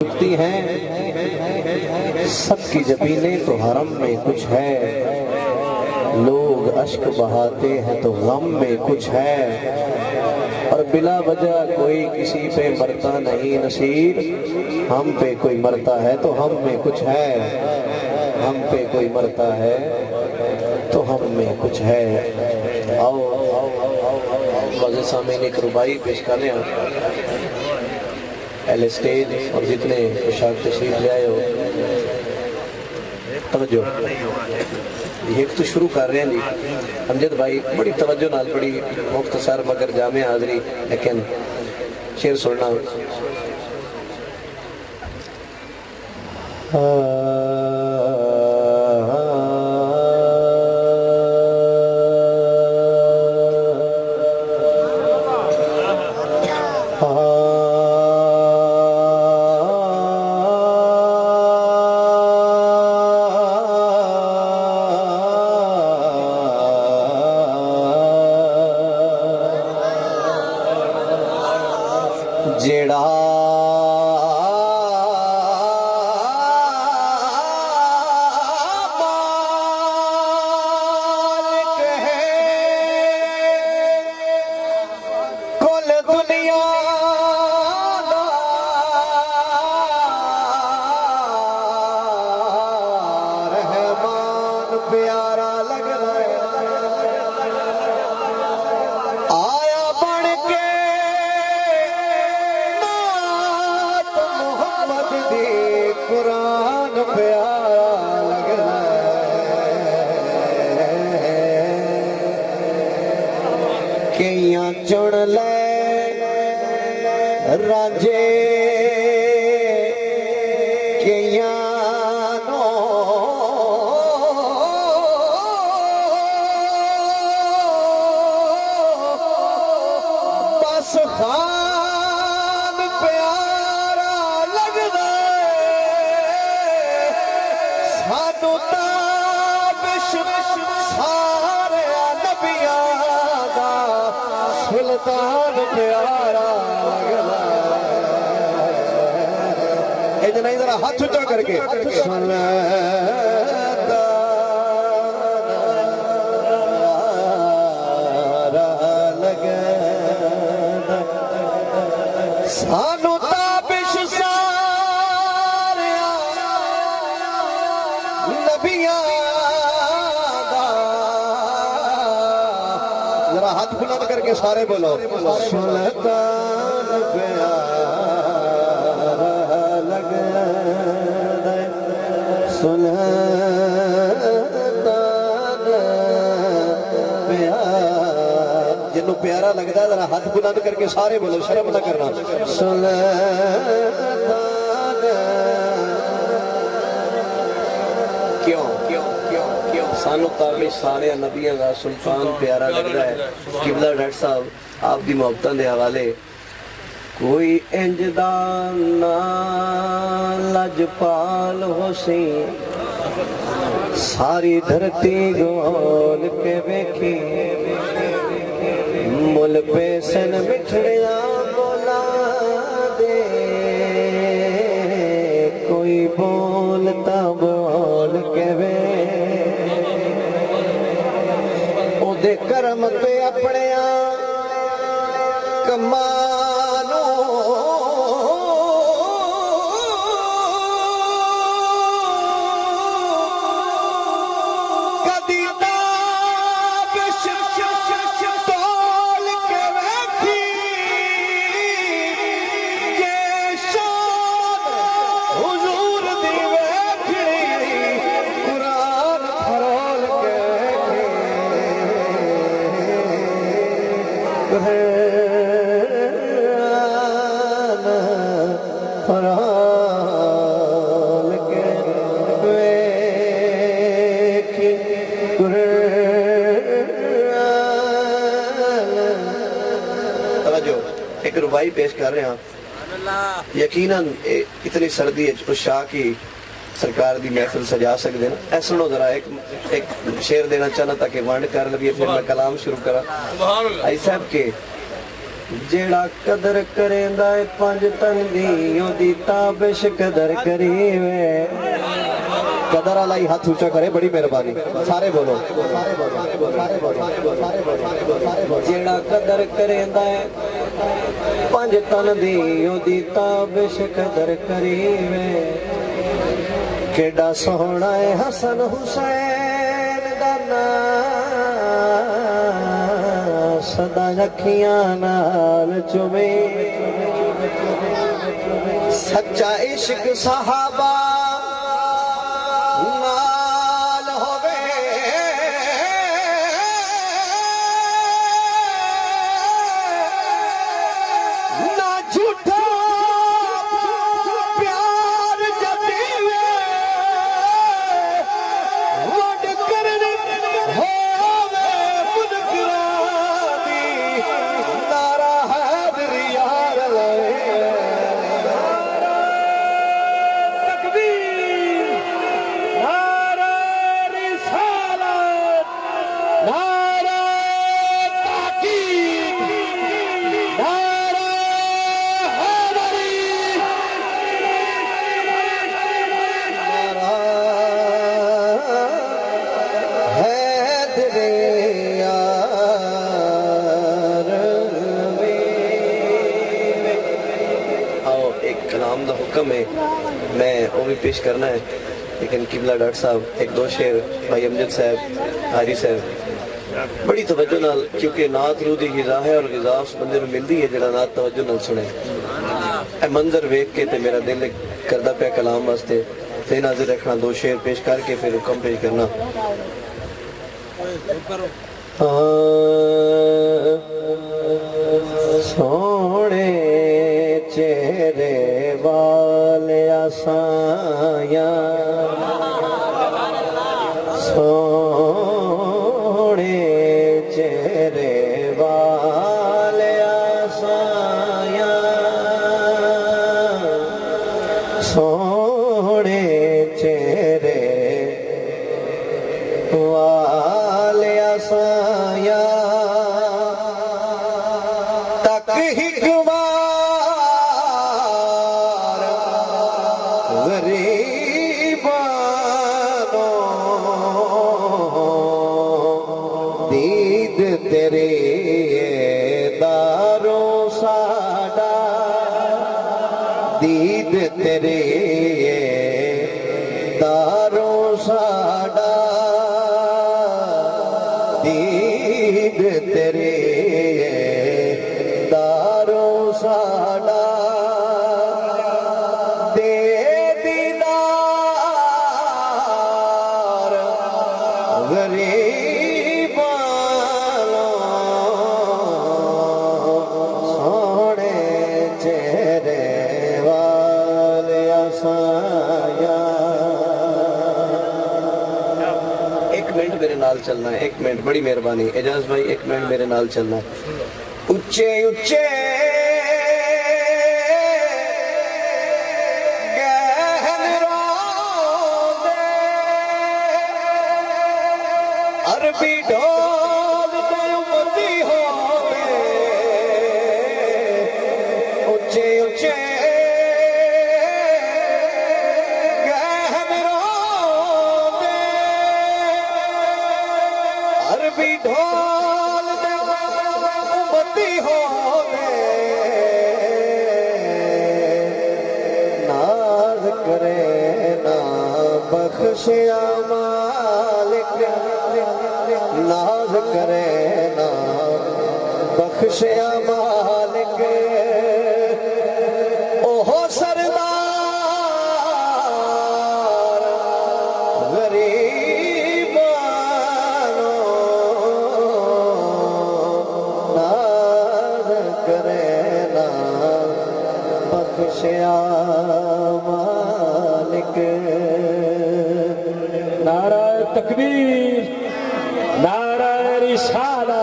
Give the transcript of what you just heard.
उठती हैं सबकी जबीनें तो हरम में कुछ है, लोग अश्क बहाते हैं तो गम में कुछ है, और बिला वजह कोई किसी पे मरता नहीं नसीर, हम पे कोई मरता है तो हम में कुछ है, हम पे कोई मरता है तो हम में कुछ है। आओ वाज़े सामीन एक रुबाई पेश करने एल स्टेज और जितने पोशाक तशरीफ ले आए हो तवज्जो, एक तो शुरू कर रहे हैं जी अमजद भाई बड़ी तवज्जो नाल, बड़ी मुख्तसर मगर जामे हाज़री, लेकिन शेर सुनना। जेड़ा मालिक है कुल दुनिया दा, रहमान प्यारा लग रहा आया बन के कुरान प्यारा लग कईयां चुन ले राजे कईयां नो बस खान प्यारा लगदा, सारे नबियां दा सुल्तान प्यारा लगदा। इतना ही जरा हाथ ऊंचा करके सानू ताबिश सारे नबियां, हाथ बुलंद करके सारे बोलो सुल्तान प्यारा लगदा, सुल्तान प्यारा, जिन्नू प्यारा लगदा है जरा हाथ बुलंद करके सारे बोलो, शर्म ना करना। सुल्तान क्यों क्यों क्यों क्यों सानू ताबिश सारे नबियां का सुल्तान प्यारा लगता है। किबला डॉक्टर साहब आप दी मोहब्बतां दे हवाले कोई इंजदा ना लजपाल होसी, सारी धरती गोल के वेखी, मुल पेसन मिठड़िया बोला दे, कोई बोलता बोल के वे ओदे करम पे अपने कमानो कदी ताबिश तोल के वेखी, ये शान हुजूर दी वेखड़ी, कुरान फरोल के फरोल के वेखी, एक रुबाई पेश कर रहे हैं। यकीनन इतनी सर्दी उस शाह की सरकार दी महफिल सजा सकते हैं। ऐ सुनो जरा एक शेर देना चाहना ताकि वंड कर लगी, फिर मैं कलाम शुरू करा। आई साहब के जेड़ा कदर करेंदा है पंज तन दी ओदी ताबिश कदर करीवे। कदर वाला ही हाथ ऊंचा करे, बड़ी मेहरबानी। सारे बोलो, सारे बोलो, सारे बोलो, सारे बोलो, सारे बोलो। जेड़ा कदर करेंदा है पंज तन दी ओदी ताबिश कदर करीवे। केड़ा सोहना है हसन हुसैन दा नाम, सदा अखियां नाल चुमे। सच्चा इश्क सहाबा नाल होवे, ना झूठा प्यार जतीवे। वड करन होवे मुनकरां दी, नारा हैदर यार लवे। तकबीर, नारा रिसालत, नारा ताकीद, नारा हैदरी, नारा हैदर यार लवे। आओ एक कलाम दा हुक्म है, मैं वो भी पेश करना है, लेकिन किबला डॉक्टर साहब एक दो शेर भाई अमजद साहब, हारी साहब बड़ी तवज्जो नाल, क्योंकि नात रूह दी गिज़ा है और गिज़ा उस बंदे नूं मिलदी है जेड़ा नात तवज्जो नाल सुने। ए मंजर वेख के ते मेरा दिल करदा पिया कलाम वास्ते ते नाज़िर रखना। दो शेर पेश करके फिर हुक्म पेश करना। सोने चेहरे वाले आसाया, सोने चेहरे वाले आसाया, सोने चेहरे वाले आसाया। तक हिकमार गरीबानो, दीद तेरे दारो साडा, दीद तेरे दारो साडा, दीद तेरे दारो साडा। दे दीदार गरीबानो, सोने चेहरे वाले आसाया। एक मिनट मेरे नाल चलना है, एक मिनट, बड़ी मेहरबानी। एजाज भाई एक मिनट मेरे नाल चलना है। उच्चे उच्चे अरबी ढोल ते उमदी होवे, उच्चे उच्चे अरबी ढोल ते उमदी होवे। नाज करे ना बख्शिया मालिक, नाज करे ना बख्शिया मालिक। ओहो सरदार गरीबानो, नाज करे ना बख्शिया मालिक। नारा तकबीर, नारा रिसालत,